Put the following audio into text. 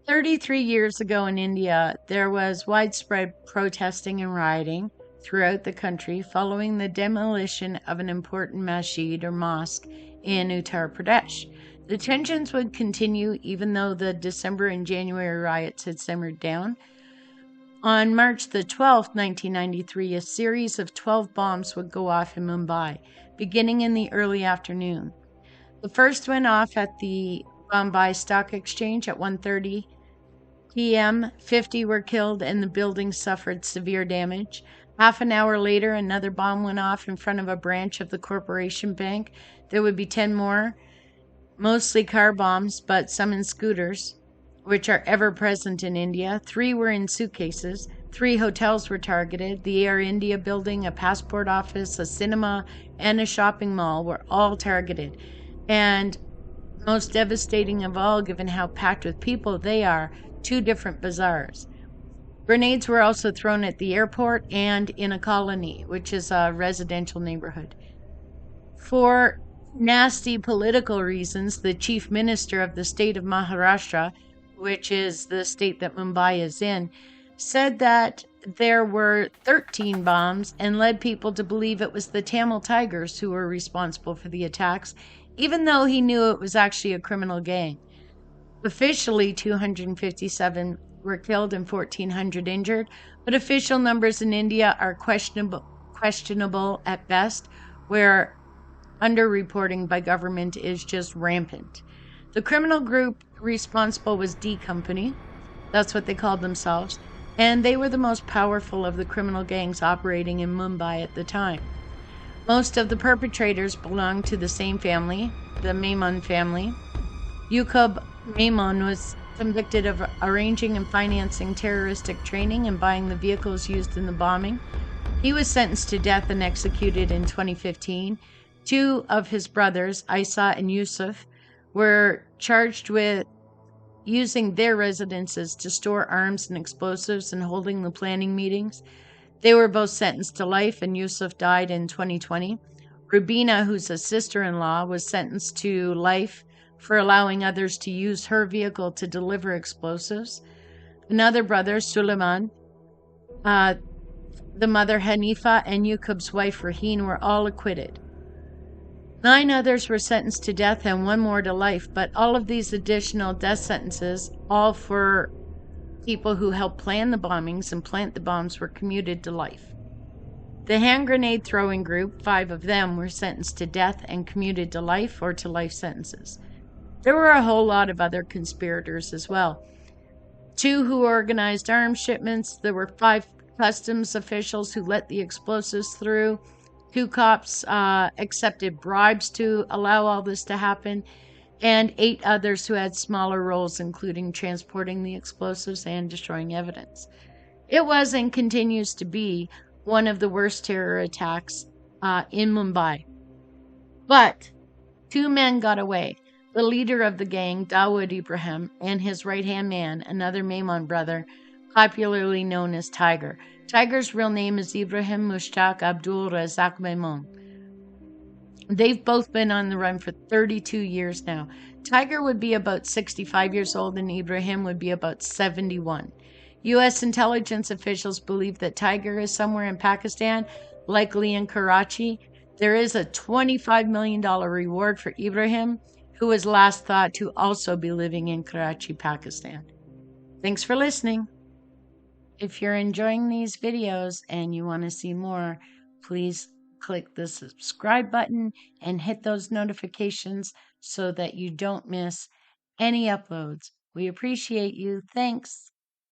33 years ago in India, there was widespread protesting and rioting throughout the country following the demolition of an important masjid or mosque in Uttar Pradesh. The tensions would continue even though the December and January riots had simmered down. On March the 12th, 1993, a series of 12 bombs would go off in Mumbai, beginning in the early afternoon. The first went off at the Bombay Stock Exchange at 1:30 p.m. 50 were killed and the building suffered severe damage. Half an hour later, another bomb went off in front of a branch of the corporation bank. There would be 10 more, mostly car bombs, but some in scooters, which are ever present in India. 3 were in suitcases. 3 hotels were targeted. The Air India building, a passport office, a cinema, and a shopping mall were all targeted. And most devastating of all, given how packed with people they are, 2 different bazaars. Grenades were also thrown at the airport and in a colony, which is a residential neighborhood. For nasty political reasons, the chief minister of the state of Maharashtra, which is the state that Mumbai is in, said that there were 13 bombs and led people to believe it was the Tamil Tigers who were responsible for the attacks, even though he knew it was actually a criminal gang. Officially, 257 were killed and 1,400 injured, but official numbers in India are questionable at best, where underreporting by government is just rampant. The criminal group responsible was D Company, that's what they called themselves, and they were the most powerful of the criminal gangs operating in Mumbai at the time. Most of the perpetrators belonged to the same family, the Memon family. Yaqub Memon was convicted of arranging and financing terroristic training and buying the vehicles used in the bombing. He was sentenced to death and executed in 2015. 2 of his brothers, Isa and Yusuf, were charged with using their residences to store arms and explosives and holding the planning meetings. They were both sentenced to life, and Yusuf died in 2020. Rubina, who's a sister-in-law, was sentenced to life for allowing others to use her vehicle to deliver explosives. Another brother, Suleiman, the mother Hanifa, and Yaqub's wife Raheen were all acquitted. 9 others were sentenced to death and 1 more to life, but all of these additional death sentences, all for people who helped plan the bombings and plant the bombs, were commuted to life. The hand grenade throwing group, 5 of them, were sentenced to death and commuted to life or to life sentences. There were a whole lot of other conspirators as well. 2 who organized arms shipments. There were 5 customs officials who let the explosives through. 2 cops accepted bribes to allow all this to happen. And 8 others who had smaller roles, including transporting the explosives and destroying evidence. It was and continues to be one of the worst terror attacks in Mumbai. But 2 men got away. The leader of the gang, Dawood Ibrahim, and his right-hand man, another Memon brother, popularly known as Tiger. Tiger's real name is Ibrahim Mushtaq Abdul Razak Memon. They've both been on the run for 32 years now. Tiger would be about 65 years old and Ibrahim would be about 71. U.S. intelligence officials believe that Tiger is somewhere in Pakistan, likely in Karachi. There is a $25 million reward for Ibrahim, who was last thought to also be living in Karachi, Pakistan. Thanks for listening. If you're enjoying these videos and you want to see more, please click the subscribe button and hit those notifications so that you don't miss any uploads. We appreciate you. Thanks.